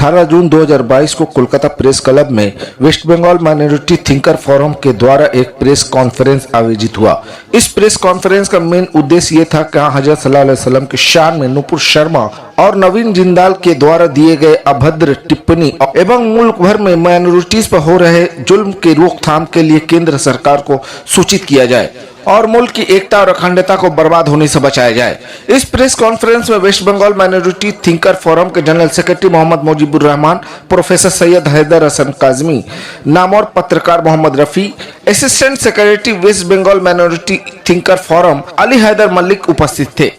18 जून 2022 को Kolkata press club में waste Bengal minority thinker forum के द्वारा एक प्रेस कॉन्फ्रेंस आयोजित हुआ। इस प्रेस कॉन्फ्रेंस का मेन उद्देश्य ये था कि हजरत सल्लल्लाहु अलैहि वसल्लम की शान में नुपुर शर्मा और नवीन जिंदाल के द्वारा दिए गए अभद्र टिप्पणी एवं मुल्क भर में माइनॉरिटीज पर हो रहे जुल्म के रोकथाम के लिए केंद्र सरकार को सूचित किया जाए और मुल्क की एकता और अखंडता को बर्बाद होने से बचाया जाए। इस प्रेस कॉन्फ्रेंस में waste Bengal minority thinker forum के general secretary Mohammad Mujibur Rahman, professor Syed Haider Hasan Kazmi, नामवर पत्रकार Mohammad Rafi, assistant secretary West Bengal minority thinker forum Ali Haider Malik उपस्थित थे।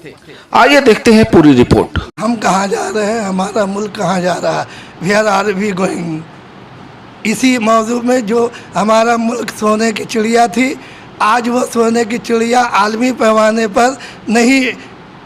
आइए देखते हैं पूरी रिपोर्ट। हम कहाँ जा रहे हैं, हमारा मुल्क कहाँ जा रहा है, वेयर आर वी गोइंग। इसी मौजू में जो हमारा मुल्क सोने की चिड़िया थी, आज वो सोने की चिड़िया आलमी पैमाने पर नहीं,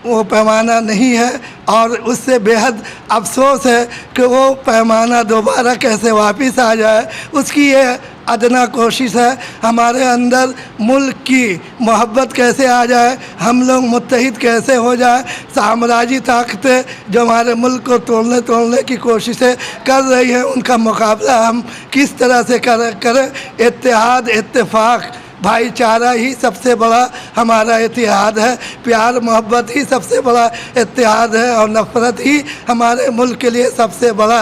वो पैमाना नहीं है और उससे बेहद अफसोस है कि वो पैमाना दोबारा कैसे वापस आ जाए, उसकी ये अदना कोशिश है। हमारे अंदर मुल्क की मोहब्बत कैसे आ जाए, हम लोग मुत्तहिद कैसे हो जाए। साम्राज्यी ताकतें जो हमारे मुल्क को तोड़ने की कोशिशें कर रही हैं, उनका मुकाबला हम किस तरह से करें। इत्तेहाद, इत्तेफाक, भाईचारा ही सबसे बड़ा हमारा इतिहाद है, प्यार मोहब्बत ही सबसे बड़ा इतिहाद है और नफ़रत ही हमारे मुल्क के लिए सबसे बड़ा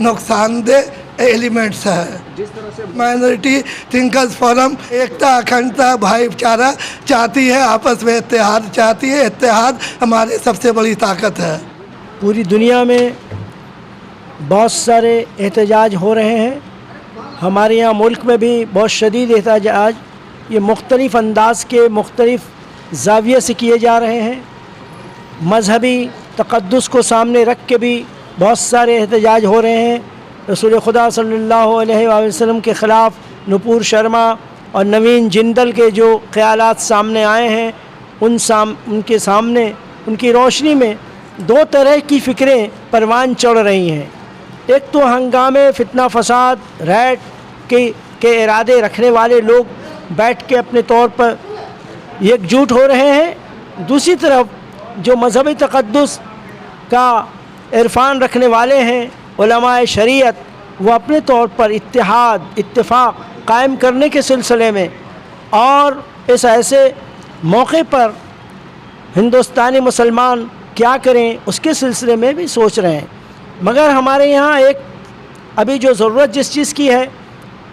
नुकसानदेह एलिमेंट्स है। जिस तरह से माइनॉरिटी थिंकर्स फोरम एकता, अखंडता, भाईचारा चाहती है, आपस में इत्तेहाद चाहती है। इत्तेहाद हमारी सबसे बड़ी ताकत है। पूरी दुनिया में बहुत सारे एहतजाज हो रहे हैं, हमारे यहाँ मुल्क में भी बहुत शदीद एहतजाज ये मुख्तलिफ़ अंदाज के मुख्तलिफ़ ज़ाविये से किए जा रहे हैं। मजहबी तक़द्दुस को सामने रख के भी बहुत सारे एहतजाज हो रहे हैं। रसूल खुदा सल्लल्लाहु अलैहि वसल्लम के ख़िलाफ़ नुपुर शर्मा और नवीन जिंदल के जो ख़यालात सामने आए हैं, उनके सामने उनकी रोशनी में दो तरह की फ़िक्रें परवान चढ़ रही हैं। एक तो हंगामे, फितना, फसाद, रैट के इरादे रखने वाले लोग बैठ के अपने तौर पर एकजुट हो रहे हैं। दूसरी तरफ जो मजहबी तक़द्दुस का इरफान रखने वाले हैं, उलमाए शरीयत, वो अपने तौर पर इत्तेहाद, इत्तेफाक कायम करने के सिलसिले में और इस ऐसे मौके पर हिंदुस्तानी मुसलमान क्या करें उसके सिलसिले में भी सोच रहे हैं। मगर हमारे यहाँ एक अभी जो ज़रूरत जिस चीज़ की है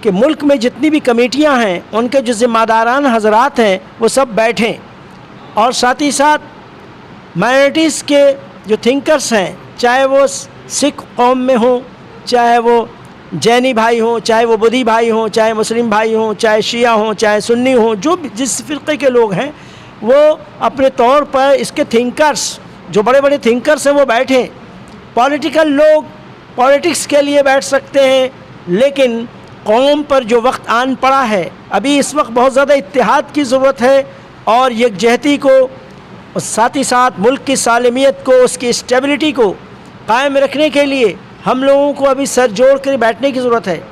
कि मुल्क में जितनी भी कमेटियां हैं, उनके जो ज़िम्मेदारान हजरात हैं, वो सब बैठें और साथ ही साथ माइनॉरिटीज़ के जो थिंकर्स हैं, चाहे वो सिख कौम में हों, चाहे वो जैनी भाई हों, चाहे वो बुद्धी भाई हों, चाहे मुस्लिम भाई हों, चाहे शिया हों, चाहे सुन्नी हों, जो जिस फ़िरक़े के लोग हैं, वो अपने तौर पर इसके थिंकर्स, जो बड़े बड़े थिंकर्स हैं, वो बैठें। पॉलिटिकल लोग पॉलिटिक्स के लिए बैठ सकते हैं, लेकिन कौम पर जो वक्त आन पड़ा है, अभी इस वक्त बहुत ज़्यादा इत्तेहाद की ज़रूरत है और यकजहती को और साथ ही साथ मुल्क की सालमियत को, उसकी स्टेबिलिटी को कायम रखने के लिए हम लोगों को अभी सर जोड़ कर बैठने की ज़रूरत है।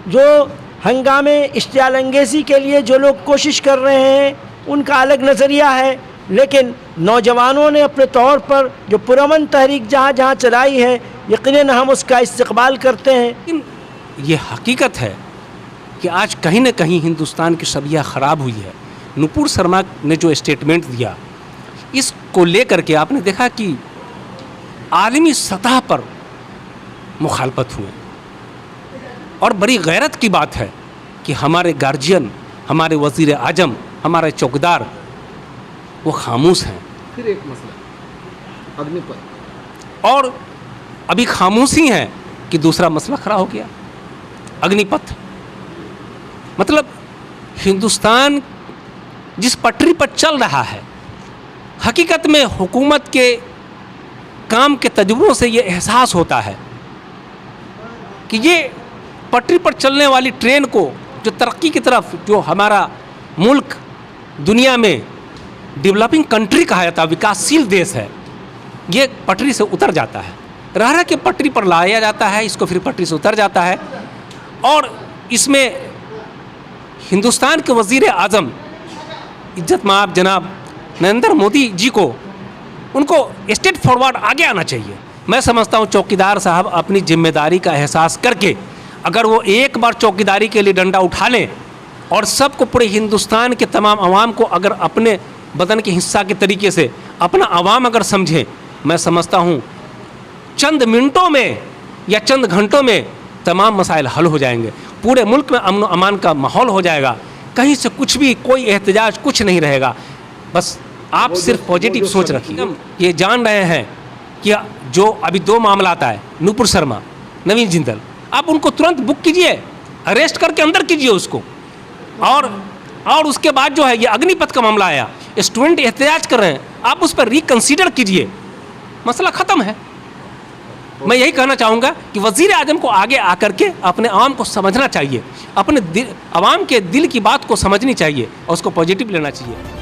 जो हंगामे, इश्तियाल अंगेज़ी के लिए जो लोग कोशिश कर रहे हैं, उनका अलग नज़रिया है, लेकिन नौजवानों ने अपने तौर पर जो पुरअमन तहरीक जहाँ जहाँ चलाई है, यकीनन हम उसका इस्तक़बाल करते हैं। ये हकीकत है कि आज कहीं न कहीं हिंदुस्तान की छवियाँ ख़राब हुई है। नुपुर शर्मा ने जो स्टेटमेंट दिया, इसको लेकर के आपने देखा कि आलमी सतह पर मुखालफत हुए और बड़ी गैरत की बात है कि हमारे गार्जियन, हमारे वज़ीर आज़म, हमारे चौकीदार वो खामोश हैं। फिर एक मसला अग्निपथ, और अभी खामोशी हैं कि दूसरा मसला खड़ा हो गया, अग्निपथ। मतलब हिंदुस्तान जिस पटरी पर चल रहा है, हकीकत में हुकूमत के काम के तजुर्बों से ये एहसास होता है कि ये पटरी पर चलने वाली ट्रेन को, जो तरक्की की तरफ, जो हमारा मुल्क दुनिया में डेवलपिंग कंट्री कहा जाता है, विकासशील देश है, ये पटरी से उतर जाता है। रह के पटरी पर लाया जाता है, इसको फिर पटरी से उतर जाता है। और इसमें हिंदुस्तान के वज़ीर आज़म इज्जत माब जनाब नरेंद्र मोदी जी को, उनको स्टेट फॉरवर्ड आगे आना चाहिए। मैं समझता हूँ चौकीदार साहब अपनी जिम्मेदारी का एहसास करके अगर वो एक बार चौकीदारी के लिए डंडा उठा लें और सबको, पूरे हिंदुस्तान के तमाम आवाम को अगर अपने बदन के हिस्सा के तरीके से अपना आवाम अगर समझें, मैं समझता हूँ चंद मिनटों में या चंद घंटों में तमाम मसाइल हल हो जाएंगे। पूरे मुल्क में अमन अमान का माहौल हो जाएगा। कहीं से कुछ भी, कोई एहतजाज कुछ नहीं रहेगा। बस आप सिर्फ पॉजिटिव सोच रखिए। हम ये जान रहे हैं कि जो अभी 2 मामला आता है, नूपुर शर्मा, नवीन जिंदल, आप उनको तुरंत बुक कीजिए, अरेस्ट करके अंदर कीजिए उसको। और उसके बाद जो है ये अग्निपथ का मामला आया, स्टूडेंट एहतजाज कर रहे हैं, आप उस पर रिकंसीडर कीजिए, मसला ख़त्म है। मैं यही कहना चाहूँगा कि वज़ीर आज़म को आगे आकर के अपने आवाम को समझना चाहिए, अपने आवाम के दिल की बात को समझनी चाहिए और उसको पॉजिटिव लेना चाहिए।